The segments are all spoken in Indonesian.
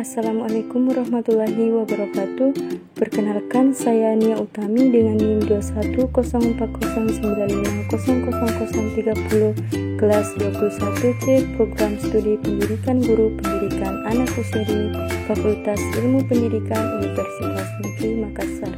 Assalamualaikum warahmatullahi wabarakatuh. Perkenalkan, saya Nia Utami dengan NIM 210409500030 kelas 21C Program Studi Pendidikan Guru Pendidikan Anak Usia Dini Fakultas Ilmu Pendidikan Universitas Negeri Makassar.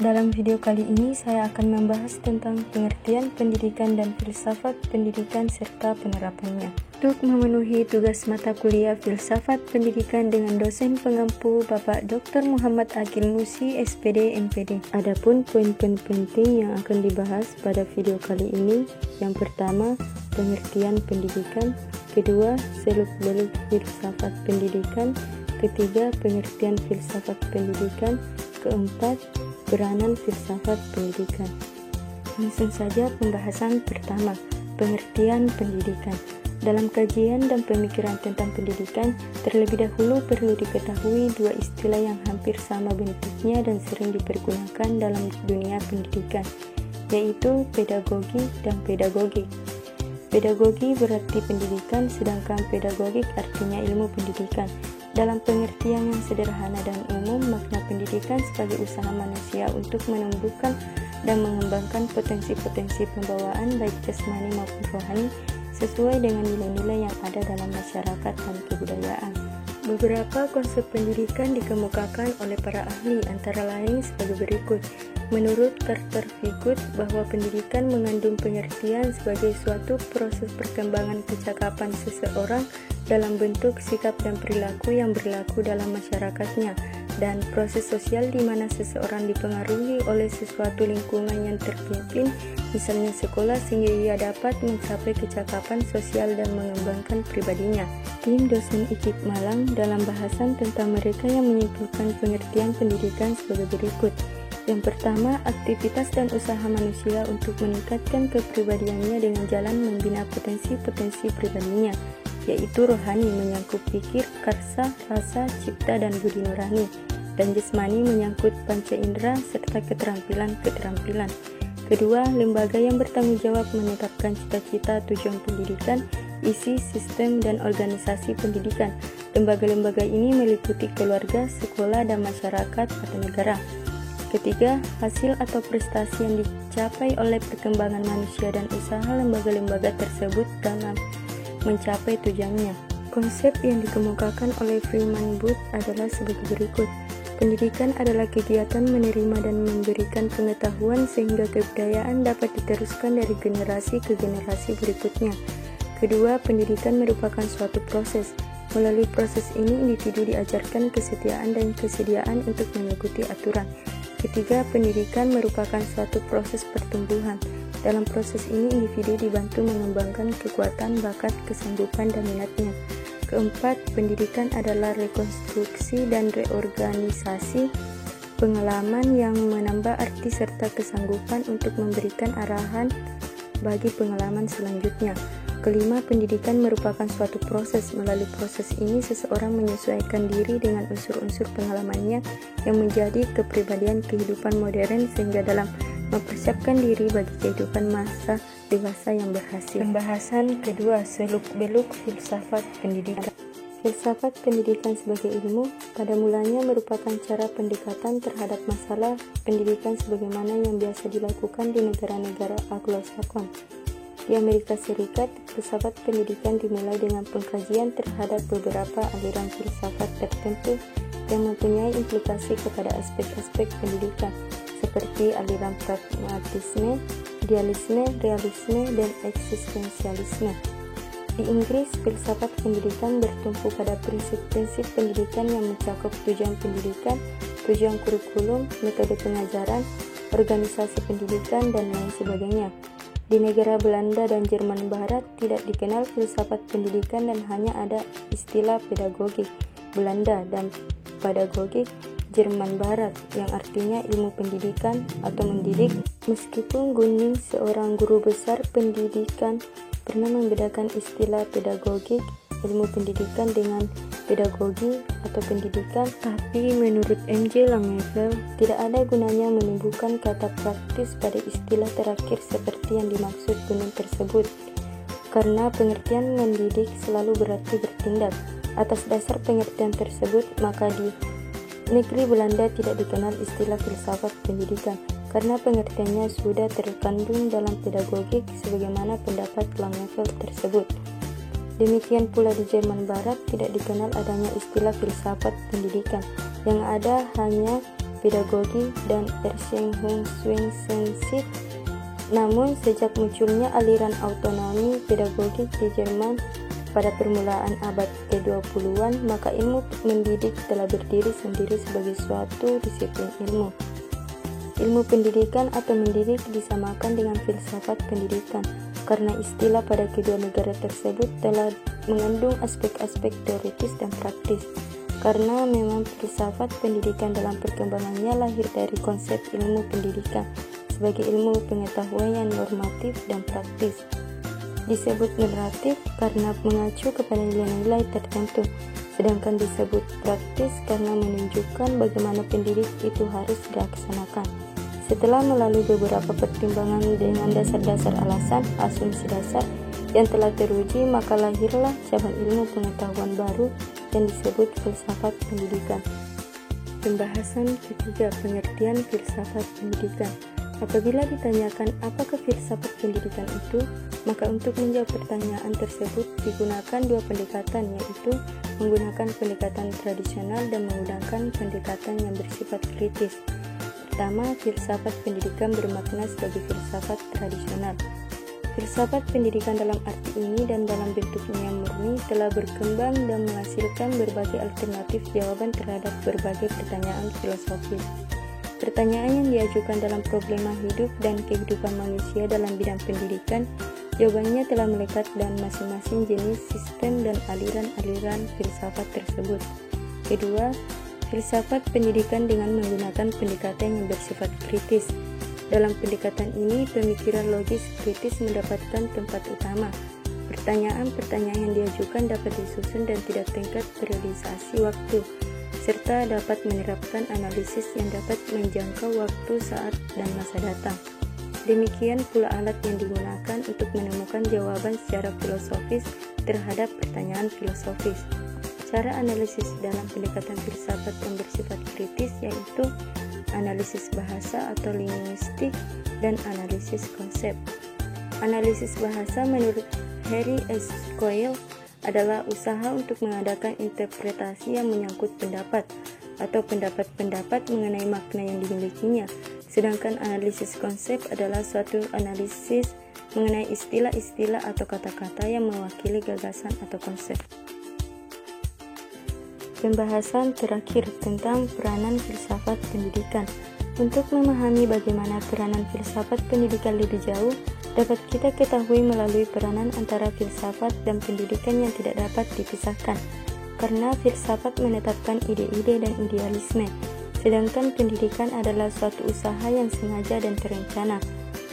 Dalam video kali ini saya akan membahas tentang pengertian pendidikan dan filsafat pendidikan serta penerapannya. Untuk memenuhi tugas mata kuliah filsafat pendidikan dengan dosen pengampu Bapak Dr. Muhammad Akil Musi, SPD, MPD. Adapun poin-poin penting yang akan dibahas pada video kali ini, yang pertama, pengertian pendidikan, kedua, seluk-beluk filsafat pendidikan, ketiga, pengertian filsafat pendidikan, keempat, peranan filsafat pendidikan. Langsung saja pembahasan pertama, pengertian pendidikan. Dalam kajian dan pemikiran tentang pendidikan, terlebih dahulu perlu diketahui dua istilah yang hampir sama bentuknya dan sering dipergunakan dalam dunia pendidikan, yaitu pedagogi dan pedagogik. Pedagogi berarti pendidikan, sedangkan pedagogik artinya ilmu pendidikan. Dalam pengertian yang sederhana dan umum, makna pendidikan sebagai usaha manusia untuk menumbuhkan dan mengembangkan potensi-potensi pembawaan baik jasmani maupun rohani sesuai dengan nilai-nilai yang ada dalam masyarakat dan kebudayaan. Beberapa konsep pendidikan dikemukakan oleh para ahli antara lain sebagai berikut. Menurut Carter Vigut, bahwa pendidikan mengandung pengertian sebagai suatu proses perkembangan kecakapan seseorang dalam bentuk sikap dan perilaku yang berlaku dalam masyarakatnya, dan proses sosial di mana seseorang dipengaruhi oleh sesuatu lingkungan yang terpimpin, misalnya sekolah, sehingga ia dapat mencapai kecakapan sosial dan mengembangkan pribadinya. Tim dosen IKIP Malang dalam bahasan tentang mereka yang menyimpulkan pengertian pendidikan sebagai berikut. Yang pertama, aktivitas dan usaha manusia untuk meningkatkan kepribadiannya dengan jalan membina potensi-potensi pribadinya, yaitu rohani menyangkut pikir, karsa, rasa, cipta, dan budi nurani, dan jasmani menyangkut panca indera serta keterampilan-keterampilan. Kedua, lembaga yang bertanggung jawab menetapkan cita-cita, tujuan pendidikan, isi, sistem, dan organisasi pendidikan. Lembaga-lembaga ini meliputi keluarga, sekolah, dan masyarakat atau negara. Ketiga, hasil atau prestasi yang dicapai oleh perkembangan manusia dan usaha lembaga-lembaga tersebut dalam mencapai tujuannya. Konsep yang dikemukakan oleh Freeman Booth adalah sebagai berikut. Pendidikan adalah kegiatan menerima dan memberikan pengetahuan sehingga kebudayaan dapat diteruskan dari generasi ke generasi berikutnya. Kedua, pendidikan merupakan suatu proses. Melalui proses ini, individu diajarkan kesetiaan dan kesediaan untuk mengikuti aturan. Ketiga, pendidikan merupakan suatu proses pertumbuhan. Dalam proses ini, individu dibantu mengembangkan kekuatan, bakat, kesanggupan, dan minatnya. Keempat, pendidikan adalah rekonstruksi dan reorganisasi pengalaman yang menambah arti serta kesanggupan untuk memberikan arahan bagi pengalaman selanjutnya. Kelima, pendidikan merupakan suatu proses. Melalui proses ini, seseorang menyesuaikan diri dengan unsur-unsur pengalamannya yang menjadi kepribadian kehidupan modern sehingga dalam mempersiapkan diri bagi kehidupan masa dewasa yang berhasil. Pembahasan kedua, seluk-beluk filsafat pendidikan. Filsafat pendidikan sebagai ilmu pada mulanya merupakan cara pendekatan terhadap masalah pendidikan sebagaimana yang biasa dilakukan di negara-negara Anglo-Saxon. Di Amerika Serikat, filsafat pendidikan dimulai dengan pengkajian terhadap beberapa aliran filsafat tertentu yang mempunyai implikasi kepada aspek-aspek pendidikan, seperti aliran pragmatisme, idealisme, realisme, dan eksistensialisme. Di Inggris, filsafat pendidikan bertumpu pada prinsip-prinsip pendidikan yang mencakup tujuan pendidikan, tujuan kurikulum, metode pengajaran, organisasi pendidikan, dan lain sebagainya. Di negara Belanda dan Jerman Barat tidak dikenal filsafat pendidikan dan hanya ada istilah pedagogik Belanda dan pedagogik Jerman Barat yang artinya ilmu pendidikan atau mendidik. Meskipun Gunning, seorang guru besar pendidikan, pernah membedakan istilah pedagogik ilmu pendidikan dengan pedagogi atau pendidikan, tapi menurut M.J. Langevin tidak ada gunanya menumbuhkan kata praktis pada istilah terakhir seperti yang dimaksud Gunning tersebut, karena pengertian mendidik selalu berarti bertindak. Atas dasar pengertian tersebut, maka di negeri Belanda tidak dikenal istilah filsafat pendidikan, karena pengertiannya sudah terkandung dalam pedagogik sebagaimana pendapat Langevel tersebut. Demikian pula di Jerman Barat tidak dikenal adanya istilah filsafat pendidikan, yang ada hanya pedagogi dan Erziehungswissenschaft. Namun sejak munculnya aliran autonomi pedagogik di Jerman pada permulaan abad ke-20-an, maka ilmu mendidik telah berdiri sendiri sebagai suatu disiplin ilmu. Ilmu pendidikan atau mendidik disamakan dengan filsafat pendidikan, karena istilah pada kedua negara tersebut telah mengandung aspek-aspek teoritis dan praktis. Karena memang filsafat pendidikan dalam perkembangannya lahir dari konsep ilmu pendidikan sebagai ilmu pengetahuan yang normatif dan praktis. Disebut normatif karena mengacu kepada nilai-nilai tertentu, sedangkan disebut praktis karena menunjukkan bagaimana pendidik itu harus dilaksanakan. Setelah melalui beberapa pertimbangan dengan dasar-dasar alasan, asumsi dasar yang telah teruji, maka lahirlah cabang ilmu pengetahuan baru yang disebut filsafat pendidikan. Pembahasan ketiga, pengertian filsafat pendidikan. Apabila ditanyakan apakah filsafat pendidikan itu, maka untuk menjawab pertanyaan tersebut digunakan dua pendekatan, yaitu menggunakan pendekatan tradisional dan menggunakan pendekatan yang bersifat kritis. Pertama, filsafat pendidikan bermakna sebagai filsafat tradisional. Filsafat pendidikan dalam arti ini dan dalam bentuknya murni telah berkembang dan menghasilkan berbagai alternatif jawaban terhadap berbagai pertanyaan filosofis. Pertanyaan yang diajukan dalam problema hidup dan kehidupan manusia dalam bidang pendidikan, jawabannya telah melekat dalam masing-masing jenis, sistem, dan aliran-aliran filsafat tersebut. Kedua, filsafat pendidikan dengan menggunakan pendekatan yang bersifat kritis. Dalam pendekatan ini, pemikiran logis kritis mendapatkan tempat utama. Pertanyaan-pertanyaan yang diajukan dapat disusun dan tidak tingkat periodisasi waktu, serta dapat menerapkan analisis yang dapat menjangkau waktu, saat, dan masa datang. Demikian pula alat yang digunakan untuk menemukan jawaban secara filosofis terhadap pertanyaan filosofis. Cara analisis dalam pendekatan filsafat yang bersifat kritis yaitu analisis bahasa atau linguistik dan analisis konsep. Analisis bahasa menurut Harry S. Coyle adalah usaha untuk mengadakan interpretasi yang menyangkut pendapat atau pendapat-pendapat mengenai makna yang dimilikinya. Sedangkan analisis konsep adalah suatu analisis mengenai istilah-istilah atau kata-kata yang mewakili gagasan atau konsep. Pembahasan terakhir tentang peranan filsafat pendidikan. Untuk memahami bagaimana peranan filsafat pendidikan lebih jauh, dapat kita ketahui melalui peranan antara filsafat dan pendidikan yang tidak dapat dipisahkan, karena filsafat menetapkan ide-ide dan idealisme, sedangkan pendidikan adalah suatu usaha yang sengaja dan terencana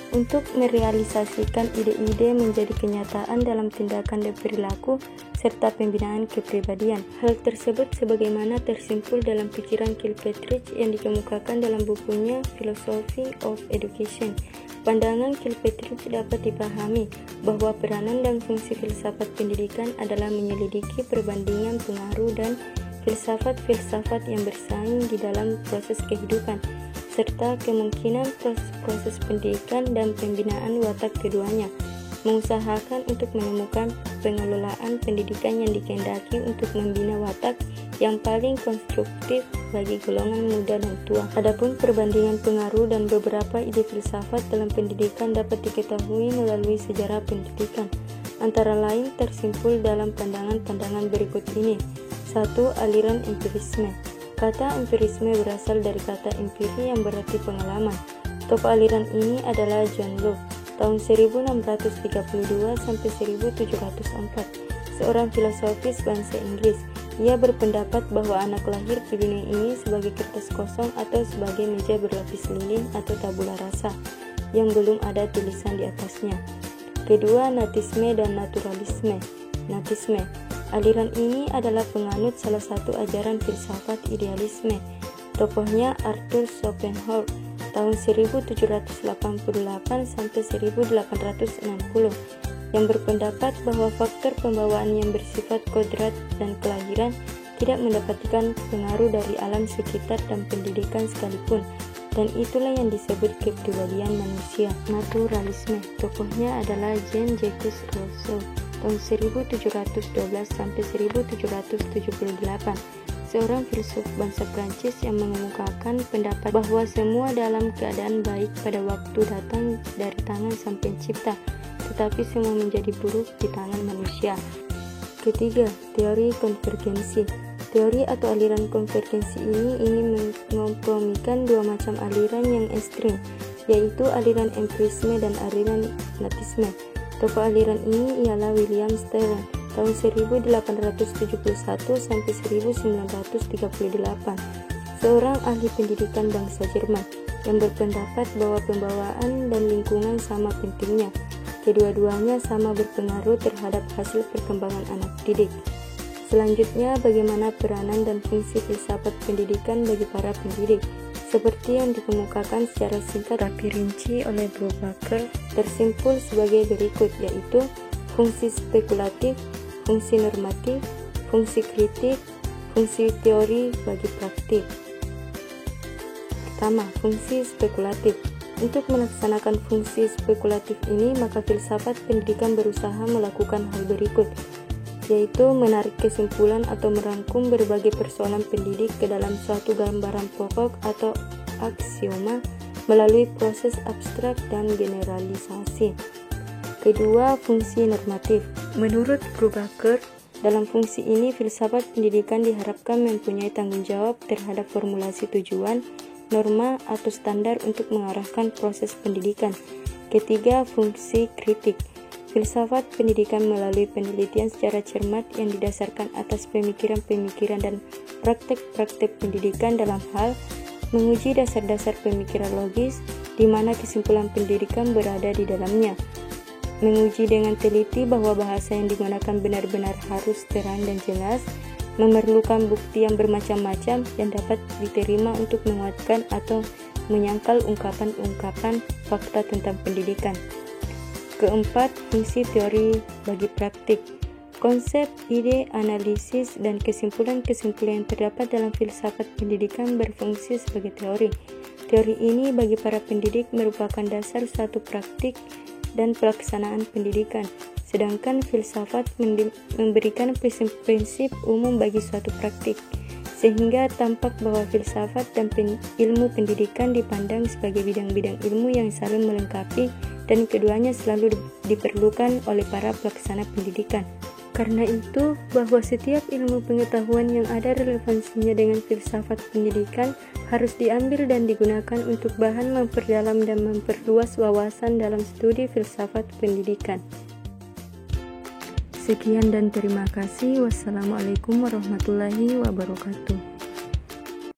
untuk merealisasikan ide-ide menjadi kenyataan dalam tindakan dan perilaku serta pembinaan kepribadian. Hal tersebut sebagaimana tersimpul dalam pikiran Kilpatrick yang dikemukakan dalam bukunya Philosophy of Education. Pandangan Kilpatrick dapat dipahami bahwa peranan dan fungsi filsafat pendidikan adalah menyelidiki perbandingan pengaruh dan filsafat-filsafat yang bersaing di dalam proses kehidupan, serta kemungkinan proses pendidikan dan pembinaan watak keduanya, mengusahakan untuk menemukan pengelolaan pendidikan yang dikehendaki untuk membina watak yang paling konstruktif bagi golongan muda dan tua. Adapun perbandingan pengaruh dan beberapa ide filsafat dalam pendidikan dapat diketahui melalui sejarah pendidikan, antara lain tersimpul dalam pandangan-pandangan berikut ini. 1. Aliran empirisme. Kata empirisme berasal dari kata empiri yang berarti pengalaman. Tokoh aliran ini adalah John Locke, tahun 1632 sampai 1704, seorang filosofis bangsa Inggris. Ia berpendapat bahwa anak lahir di dunia ini sebagai kertas kosong atau sebagai meja berlapis lilin atau tabula rasa yang belum ada tulisan di atasnya. Kedua, natisme dan naturalisme. Natisme. Aliran ini adalah penganut salah satu ajaran filsafat idealisme. Tokohnya Arthur Schopenhauer, tahun 1788 sampai 1860. yang berpendapat bahwa faktor pembawaan yang bersifat kodrat dan kelahiran tidak mendapatkan pengaruh dari alam sekitar dan pendidikan sekalipun, dan itulah yang disebut kepribadian manusia. Naturalisme, tokohnya adalah Jean-Jacques Rousseau, tahun 1712 sampai 1778, seorang filsuf bangsa Prancis yang mengemukakan pendapat bahwa semua dalam keadaan baik pada waktu datang dari tangan Sang Pencipta, tetapi semua menjadi buruk di tangan manusia. Ketiga, teori konvergensi. Teori atau aliran konvergensi ini ingin mengkompromikan dua macam aliran yang ekstrim, yaitu aliran empirisme dan aliran natisme. Tokoh aliran ini ialah William Sterling, tahun 1871 sampai 1938, seorang ahli pendidikan bangsa Jerman yang berpendapat bahwa pembawaan dan lingkungan sama pentingnya. Kedua-duanya sama berpengaruh terhadap hasil perkembangan anak didik. Selanjutnya, bagaimana peranan dan fungsi filsafat pendidikan bagi para pendidik, seperti yang dikemukakan secara singkat tapi rinci oleh Brubaker, tersimpul sebagai berikut, yaitu fungsi spekulatif, fungsi normatif, fungsi kritik, fungsi teori bagi praktik. Pertama, fungsi spekulatif. Untuk melaksanakan fungsi spekulatif ini, maka filsafat pendidikan berusaha melakukan hal berikut, yaitu menarik kesimpulan atau merangkum berbagai persoalan pendidik ke dalam suatu gambaran pokok atau aksioma melalui proses abstrak dan generalisasi. Kedua, fungsi normatif. Menurut Brubaker, dalam fungsi ini filsafat pendidikan diharapkan mempunyai tanggung jawab terhadap formulasi tujuan, norma, atau standar untuk mengarahkan proses pendidikan. Ketiga, fungsi kritik. Filsafat pendidikan melalui penelitian secara cermat yang didasarkan atas pemikiran-pemikiran dan praktek-praktek pendidikan dalam hal menguji dasar-dasar pemikiran logis di mana kesimpulan pendidikan berada di dalamnya, menguji dengan teliti bahwa bahasa yang digunakan benar-benar harus terang dan jelas, memerlukan bukti yang bermacam-macam yang dapat diterima untuk menguatkan atau menyangkal ungkapan-ungkapan fakta tentang pendidikan. Keempat, fungsi teori bagi praktik. Konsep, ide, analisis, dan kesimpulan-kesimpulan yang terdapat dalam filsafat pendidikan berfungsi sebagai teori. Teori ini bagi para pendidik merupakan dasar suatu praktik dan pelaksanaan pendidikan, sedangkan filsafat memberikan prinsip umum bagi suatu praktik, sehingga tampak bahwa filsafat dan ilmu pendidikan dipandang sebagai bidang-bidang ilmu yang saling melengkapi dan keduanya selalu diperlukan oleh para pelaksana pendidikan. Karena itu, bahwa setiap ilmu pengetahuan yang ada relevansinya dengan filsafat pendidikan harus diambil dan digunakan untuk bahan memperdalam dan memperluas wawasan dalam studi filsafat pendidikan. Sekian dan terima kasih. Wassalamualaikum warahmatullahi wabarakatuh.